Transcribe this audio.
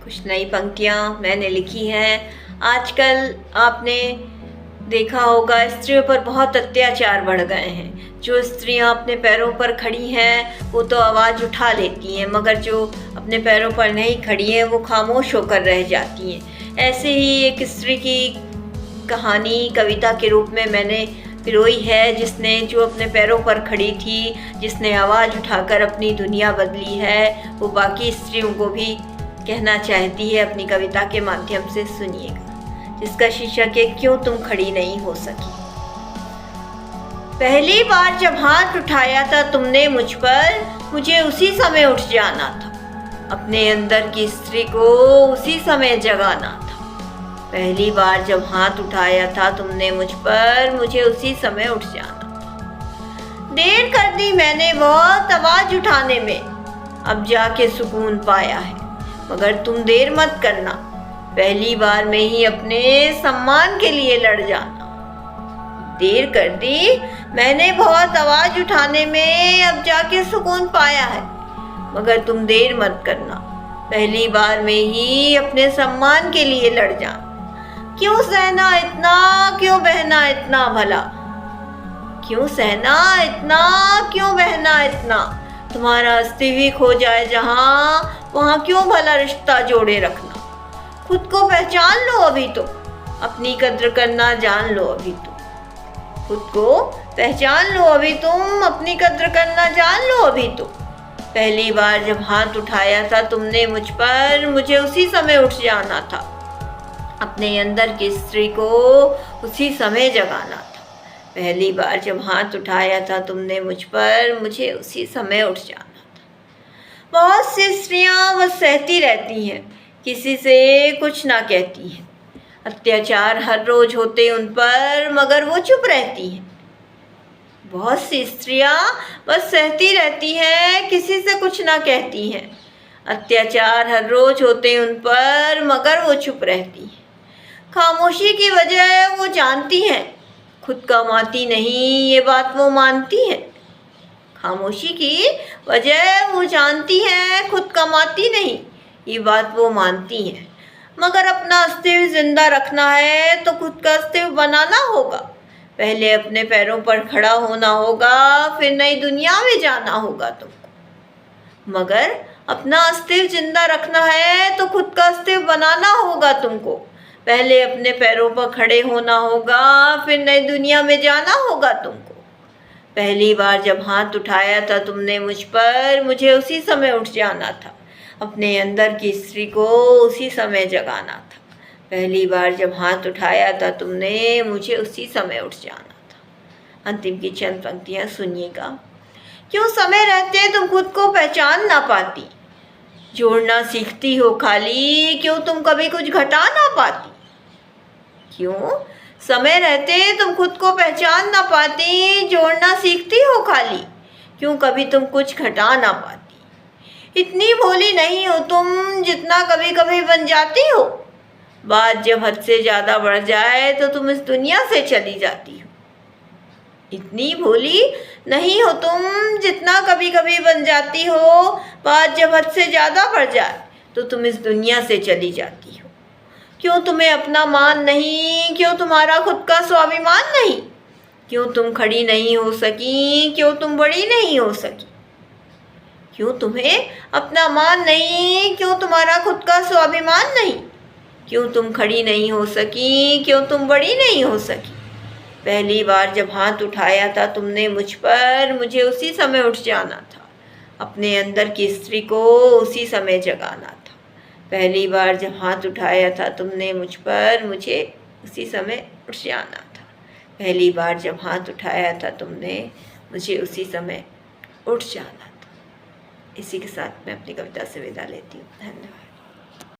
कुछ नई पंक्तियाँ मैंने लिखी हैं। आजकल आपने देखा होगा स्त्रियों पर बहुत अत्याचार बढ़ गए हैं। जो स्त्रियां अपने पैरों पर खड़ी हैं वो तो आवाज़ उठा लेती हैं, मगर जो अपने पैरों पर नहीं खड़ी हैं वो खामोश होकर रह जाती हैं। ऐसे ही एक स्त्री की कहानी कविता के रूप में मैंने पिरोई है, जिसने जो अपने पैरों पर खड़ी थी, जिसने आवाज़ उठाकर अपनी दुनिया बदली है, वो बाकी स्त्रियों को भी कहना चाहती है अपनी कविता के माध्यम से। सुनिएगा, जिसका शीर्षक है क्यों तुम खड़ी नहीं हो सकी। पहली बार जब हाथ उठाया था तुमने मुझ पर, मुझे उसी समय उठ जाना था, अपने अंदर की स्त्री को उसी समय जगाना था। पहली बार जब हाथ उठाया था तुमने मुझ पर, मुझे उसी समय उठ जाना था। देर कर दी मैंने बहुत आवाज उठाने में, अब जाके सुकून पाया है, मगर तुम देर मत करना, पहली बार में ही अपने सम्मान के लिए लड़ जाना। देर कर दी मैंने बहुत आवाज उठाने में, अब जाके सुकून पाया है, मगर तुम देर मत करना, पहली बार में ही अपने सम्मान के लिए लड़ जाना। क्यों सहना इतना, क्यों बहना इतना भला, क्यों सहना इतना, क्यों बहना इतना, तुम्हारा अस्तित्व खो जाए जहाँ, वहाँ क्यों भला रिश्ता जोड़े रखना। खुद को पहचान लो अभी तो, अपनी कद्र करना जान लो अभी तो। खुद को पहचान लो अभी तुम, अपनी कद्र करना जान लो अभी तो। पहली बार जब हाथ उठाया था तुमने मुझ पर, मुझे उसी समय उठ जाना था, अपने अंदर की स्त्री को उसी समय जगाना था। पहली बार जब हाथ उठाया था तुमने मुझ पर, मुझे उसी समय उठ जाना था। बहुत सी स्त्रियां बस सहती रहती हैं, किसी से कुछ ना कहती हैं। अत्याचार हर रोज होते उन पर, मगर वो चुप रहती हैं। बहुत सी स्त्रियां बस सहती रहती हैं, किसी से कुछ ना कहती हैं। अत्याचार हर रोज होते उन पर, मगर वो चुप रहती हैं। खामोशी की वजह वो जानती हैं, खुद कमाती नहीं ये बात वो मानती हैं। खामोशी की वजह वो जानती हैं, खुद कमाती नहीं ये बात वो मानती हैं। मगर अपना अस्तित्व जिंदा रखना है तो खुद का अस्तित्व बनाना होगा। पहले अपने पैरों पर खड़ा होना होगा, फिर नई दुनिया में जाना होगा तुमको। मगर अपना अस्तित्व जिंदा रखना है तो खुद का अस्तित्व बनाना होगा तुमको। पहले अपने पैरों पर खड़े होना होगा, फिर नई दुनिया में जाना होगा तुमको। पहली बार जब हाथ उठाया था तुमने मुझ पर, मुझे उसी समय उठ जाना था, अपने अंदर की स्त्री को उसी समय जगाना था। पहली बार जब हाथ उठाया था तुमने, मुझे उसी समय उठ जाना था। अंतिम की चंद पंक्तियाँ सुनिएगा। क्यों समय रहते तुम खुद को पहचान ना पाती, जोड़ना सीखती हो खाली, क्यों तुम कभी कुछ घटा ना पाती। क्यों समय रहते तुम खुद को पहचान ना पाती, जोड़ना सीखती हो खाली, क्यों कभी तुम कुछ घटा ना पाती। इतनी भोली नहीं हो तुम जितना कभी कभी बन जाती हो, बात जब हद से ज़्यादा बढ़ जाए तो तुम इस दुनिया से चली जाती हो। इतनी भोली नहीं हो तुम जितना कभी कभी बन जाती हो, बात जब हद से ज़्यादा बढ़ जाए तो तुम इस दुनिया से चली जाती हो। क्यों तुम्हें अपना मान नहीं, क्यों तुम्हारा खुद का स्वाभिमान नहीं, क्यों तुम खड़ी नहीं हो सकी, क्यों तुम बड़ी नहीं हो सकी। क्यों तुम्हें अपना मान नहीं, क्यों तुम्हारा खुद का स्वाभिमान नहीं, क्यों तुम खड़ी नहीं हो सकी, क्यों तुम बड़ी नहीं हो सकी। पहली बार जब हाथ उठाया था तुमने मुझ पर, मुझे उसी समय उठ जाना था, अपने अंदर की स्त्री को उसी समय जगाना था। पहली बार जब हाथ उठाया था तुमने मुझ पर, मुझे उसी समय उठ जाना था। पहली बार जब हाथ उठाया था तुमने, मुझे उसी समय उठ जाना था। इसी के साथ मैं अपनी कविता से विदा लेती हूँ। धन्यवाद।